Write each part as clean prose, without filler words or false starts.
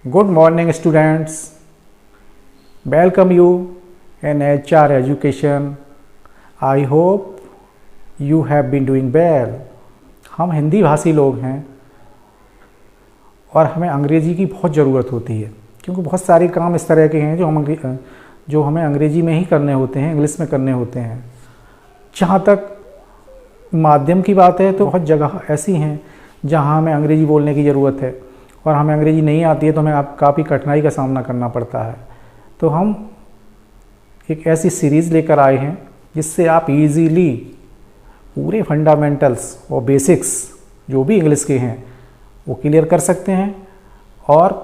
Good morning, students. Welcome you in HR education. I hope you have been doing well. हम हिंदी भाषी लोग हैं और हमें अंग्रेजी की बहुत ज़रूरत होती है, क्योंकि बहुत सारे काम इस तरह के हैं जो हमें अंग्रेजी में ही करने होते हैं, इंग्लिश में करने होते हैं। जहाँ तक माध्यम की बात है तो बहुत जगह ऐसी हैं जहाँ हमें अंग्रेजी बोलने की ज़रूरत है और हमें अंग्रेजी नहीं आती है तो हमें काफ़ी कठिनाई का सामना करना पड़ता है। तो हम एक ऐसी सीरीज़ लेकर आए हैं जिससे आप इजीली पूरे फंडामेंटल्स और बेसिक्स जो भी इंग्लिश के हैं वो क्लियर कर सकते हैं और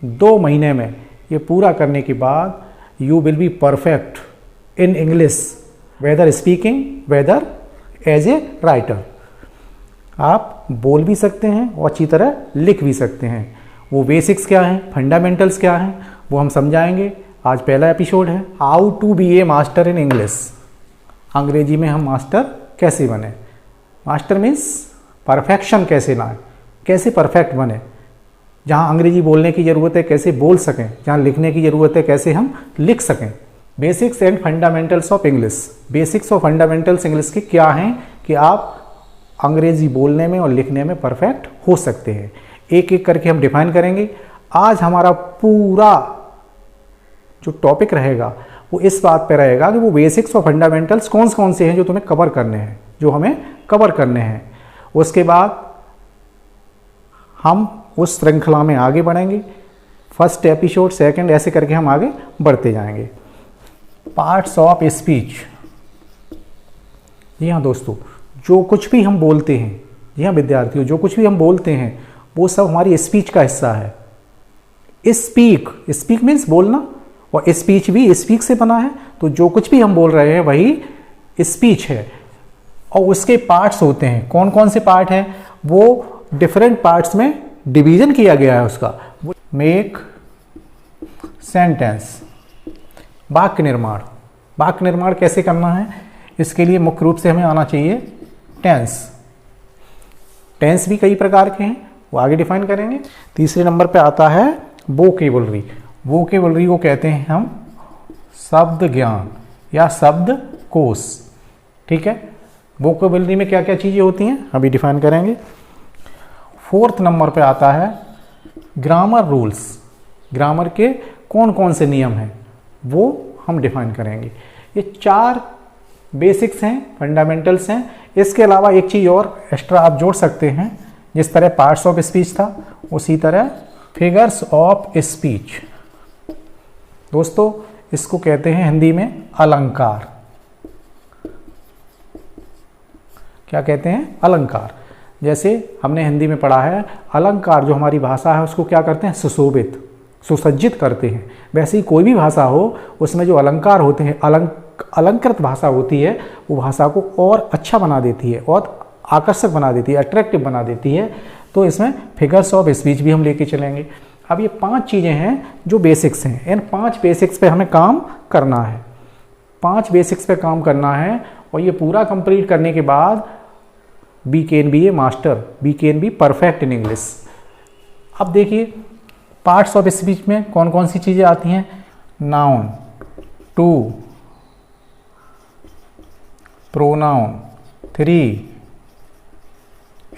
2 महीने में ये पूरा करने के बाद you will be perfect in English, whether speaking whether as a writer. आप बोल भी सकते हैं और अच्छी तरह लिख भी सकते हैं। वो बेसिक्स क्या हैं, फंडामेंटल्स क्या हैं, वो हम समझाएंगे। आज पहला एपिसोड है how to be a master in English. अंग्रेजी में हम मास्टर कैसे बने। मास्टर मीन्स परफेक्शन कैसे लाएं, कैसे परफेक्ट बने। जहाँ अंग्रेजी बोलने की ज़रूरत है कैसे बोल सकें, जहाँ लिखने की ज़रूरत है कैसे हम लिख सकें। Basics and fundamentals of English. Basics और फंडामेंटल्स इंग्लिश के क्या हैं कि आप अंग्रेजी बोलने में और लिखने में परफेक्ट हो सकते हैं। एक एक करके हम डिफाइन करेंगे। आज हमारा पूरा जो टॉपिक रहेगा वो इस बात पे रहेगा कि वो बेसिक्स और फंडामेंटल्स कौन से हैं जो तुम्हें कवर करने हैं, जो हमें कवर करने हैं। उसके बाद हम उस श्रृंखला में आगे बढ़ेंगे। फर्स्ट एपिसोड, सेकंड, ऐसे करके हम आगे बढ़ते जाएंगे। Parts of speech. जी हाँ दोस्तों, जो कुछ भी हम बोलते हैं, जी हाँ विद्यार्थियों, जो कुछ भी हम बोलते हैं वो सब हमारी स्पीच का हिस्सा है। स्पीक मीन्स बोलना और स्पीच भी स्पीक से बना है। तो जो कुछ भी हम बोल रहे हैं वही स्पीच है और उसके पार्ट्स होते हैं। कौन कौन से पार्ट हैं वो डिफरेंट पार्ट्स में डिवीजन किया गया है उसका। मेक सेंटेंस, वाक्य निर्माण। वाक्य निर्माण कैसे करना है, इसके लिए मुख्य रूप से हमें आना चाहिए टेंस। टेंस भी कई प्रकार के हैं, वो आगे डिफाइन करेंगे। तीसरे नंबर पे आता है वोकेबुलरी। वोकेबुलरी को कहते हैं हम शब्द ज्ञान या शब्द कोश। ठीक है, वोकेबुलरी में क्या क्या चीज़ें होती हैं अभी डिफाइन करेंगे। 4th नंबर पे आता है ग्रामर रूल्स। ग्रामर के कौन कौन से नियम हैं वो हम डिफाइन करेंगे। ये 4 बेसिक्स हैं, फंडामेंटल्स हैं। इसके अलावा एक चीज़ और एक्स्ट्रा आप जोड़ सकते हैं। जिस तरह पार्ट्स ऑफ स्पीच था उसी तरह फिगर्स ऑफ स्पीच। दोस्तों इसको कहते हैं हिंदी में अलंकार। क्या कहते हैं, अलंकार। जैसे हमने हिंदी में पढ़ा है अलंकार जो हमारी भाषा है उसको क्या करते हैं, सुशोभित सुसज्जित करते हैं। वैसे ही कोई भी भाषा हो उसमें जो अलंकार होते हैं, अलंकृत भाषा होती है, वो भाषा को और अच्छा बना देती है और आकर्षक बना देती है, अट्रैक्टिव बना देती है। तो इसमें फिगर्स ऑफ स्पीच भी हम लेके चलेंगे। अब ये 5 चीज़ें हैं जो बेसिक्स हैं। इन 5 बेसिक्स पे हमें काम करना है। 5 बेसिक्स पे काम करना है और ये पूरा कंप्लीट करने के बाद we can be a master, we can be perfect in English. अब देखिए पार्ट्स ऑफ स्पीच में कौन कौन सी चीज़ें आती हैं। Noun, two, pronoun, 3,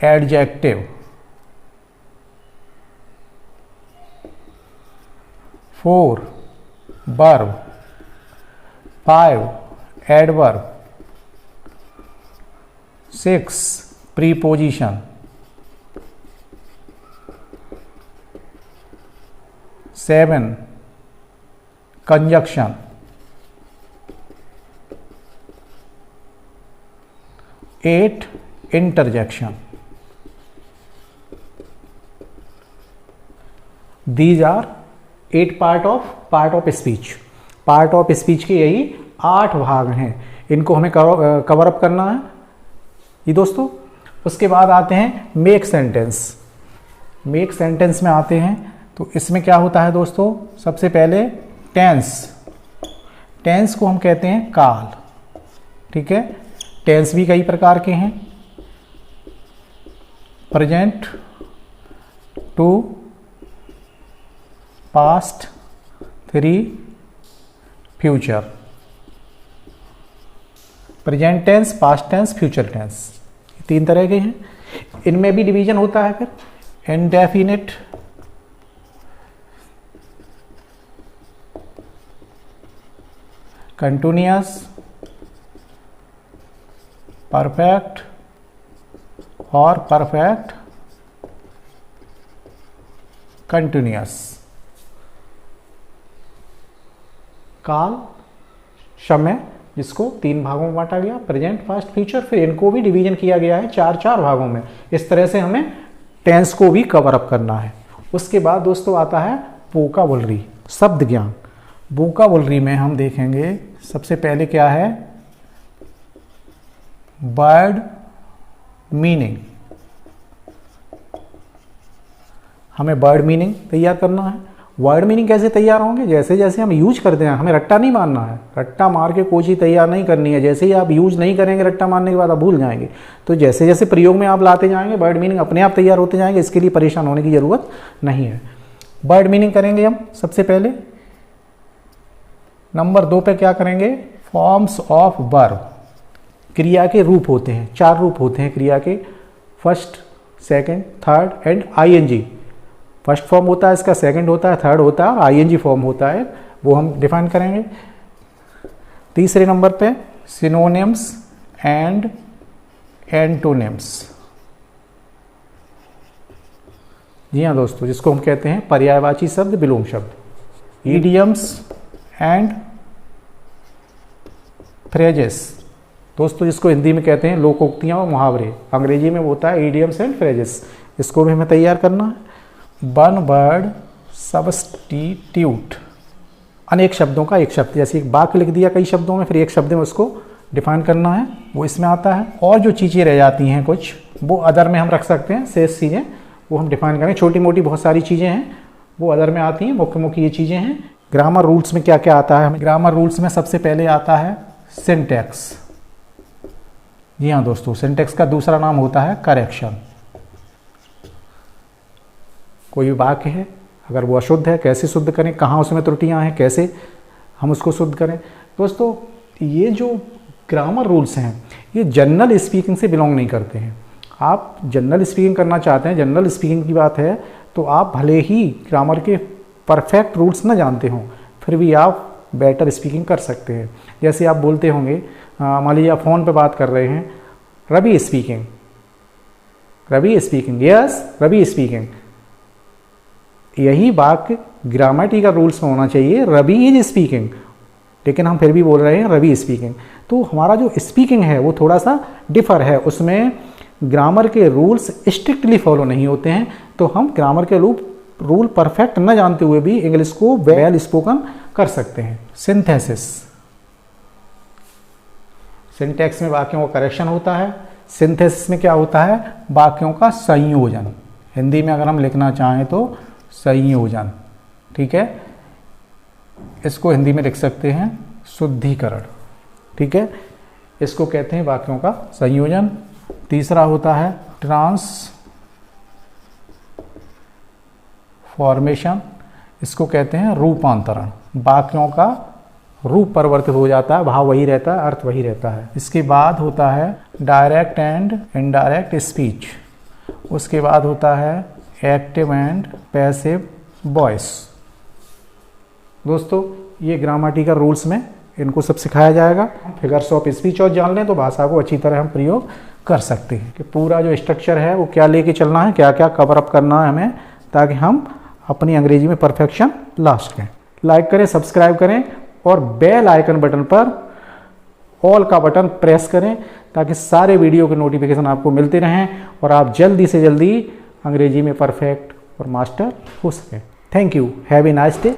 adjective, 4 verb, 5 adverb, 6 preposition, 7 conjunction, 8 interjection. These are 8 part of speech. Part of speech के यही 8 भाग हैं, इनको हमें कवर अप करना है ये दोस्तों। उसके बाद आते हैं मेक सेंटेंस। मेक सेंटेंस में आते हैं तो इसमें क्या होता है दोस्तों, सबसे पहले टेंस। टेंस को हम कहते हैं काल। ठीक है, टेंस भी कई प्रकार के हैं। Present, two, past, 3 future, present tense, past tense, future tense, 3 तरह के हैं। इनमें भी डिवीजन होता है फिर इंडेफिनिट, कंटिन्यूअस, परफेक्ट और परफेक्ट कंटिन्यूअस। काल, समय, जिसको 3 भागों में बांटा गया, प्रेजेंट, पास्ट, फ्यूचर, फिर इनको भी डिवीजन किया गया है 4 भागों में। इस तरह से हमें टेंस को भी कवर अप करना है। उसके बाद दोस्तों आता है वोकाबुलरी, शब्द ज्ञान। वोकाबुलरी में हम देखेंगे सबसे पहले क्या है, वर्ड मीनिंग। हमें वर्ड मीनिंग तैयार करना है। वर्ड मीनिंग कैसे तैयार होंगे, जैसे जैसे हम यूज करते हैं, हमें रट्टा नहीं मारना है, रट्टा मार के कोई चीज़ तैयार नहीं करनी है। जैसे ही आप यूज नहीं करेंगे रट्टा मारने के बाद आप भूल जाएंगे। तो जैसे जैसे प्रयोग में आप लाते जाएंगे वर्ड मीनिंग अपने आप तैयार होते जाएंगे, इसके लिए परेशान होने की जरूरत नहीं है। वर्ड मीनिंग करेंगे हम सबसे पहले। नंबर 2 पे क्या करेंगे, फॉर्म्स ऑफ वर्ब। क्रिया के रूप होते हैं, 4 रूप होते हैं क्रिया के, first, second, third and I N G. First form होता है इसका, सेकंड होता है, थर्ड होता है और आईएनजी फॉर्म होता है, वो हम डिफाइन करेंगे। तीसरे नंबर पे सिनोनिम्स एंड एंटोनिम्स। जी हाँ दोस्तों, जिसको हम कहते हैं पर्यायवाची शब्द, विलोम शब्द। इडियम्स एंड फ्रेजेस दोस्तों, जिसको हिंदी में कहते हैं लोकोक्तियाँ और मुहावरे, अंग्रेजी में होता है इडियम्स एंड फ्रेजेस। इसको भी हमें तैयार करना है। वन वर्ड सब्स्टिट्यूट, अनेक शब्दों का एक शब्द, जैसे एक वाक्य लिख दिया कई शब्दों में, फिर एक शब्द में उसको डिफाइन करना है, वो इसमें आता है। और जो चीज़ें रह जाती हैं कुछ, वो अदर में हम रख सकते हैं, शेष चीज़ें वो हम डिफाइन करें। छोटी मोटी बहुत सारी चीज़ें हैं वो अदर में आती हैं, मुख्य मुख्य ये चीज़ें हैं। ग्रामर रूल्स में क्या क्या आता है हमें, ग्रामर रूल्स में सबसे पहले आता है सिंटैक्स। जी हाँ दोस्तों, सिंटैक्स का दूसरा नाम होता है करेक्शन। कोई वाक्य है, अगर वो अशुद्ध है कैसे शुद्ध करें, कहाँ उसमें त्रुटियां हैं, कैसे हम उसको शुद्ध करें। दोस्तों ये जो ग्रामर रूल्स हैं ये जनरल स्पीकिंग से बिलोंग नहीं करते हैं। आप जनरल स्पीकिंग करना चाहते हैं, जनरल स्पीकिंग की बात है, तो आप भले ही ग्रामर के परफेक्ट रूल्स ना जानते हों, फिर भी आप बेटर स्पीकिंग कर सकते हैं। जैसे आप बोलते होंगे, मान लीजिए आप फ़ोन पे बात कर रहे हैं, Ravi speaking, Ravi speaking, yes Ravi speaking. यही वाक्य ग्रामेटिकल रूल्स में होना चाहिए, रवि इज स्पीकिंग, लेकिन हम फिर भी बोल रहे हैं रवि स्पीकिंग। तो हमारा जो स्पीकिंग है वो थोड़ा सा डिफर है, उसमें ग्रामर के रूल्स स्ट्रिक्टली फॉलो नहीं होते हैं। तो हम ग्रामर के रूल परफेक्ट न जानते हुए भी इंग्लिश को वेल स्पोकन कर सकते हैं। सिंथेसिस, सिंटैक्स में वाक्यों का करेक्शन होता है, सिंथेसिस में क्या होता है, वाक्यों का संयोजन। हिंदी में अगर हम लिखना चाहें तो संयोजन, ठीक है, इसको हिंदी में लिख सकते हैं शुद्धिकरण, ठीक है, इसको कहते हैं वाक्यों का संयोजन। तीसरा होता है ट्रांसफॉर्मेशन, इसको कहते हैं रूपांतरण। वाक्यों का रूप परिवर्तित हो जाता है, भाव वही रहता है, अर्थ वही रहता है। इसके बाद होता है डायरेक्ट एंड इनडायरेक्ट स्पीच। उसके बाद होता है एक्टिव एंड पैसिव वॉइस। दोस्तों ये ग्रामेटिकल रूल्स में इनको सब सिखाया जाएगा। फिगर्स ऑफ स्पीच और जान लें तो भाषा को अच्छी तरह हम प्रयोग कर सकते हैं कि पूरा जो स्ट्रक्चर है वो क्या लेके चलना है, क्या क्या कवर अप करना है हमें, ताकि हम अपनी अंग्रेजी में परफेक्शन ला सकें। लाइक करें, सब्सक्राइब करें और बेल आइकन बटन पर ऑल का बटन प्रेस करें, ताकि सारे वीडियो के नोटिफिकेशन आपको मिलते रहें और आप जल्दी से जल्दी अंग्रेजी में परफेक्ट और मास्टर हो सकें। Thank you, have a nice day.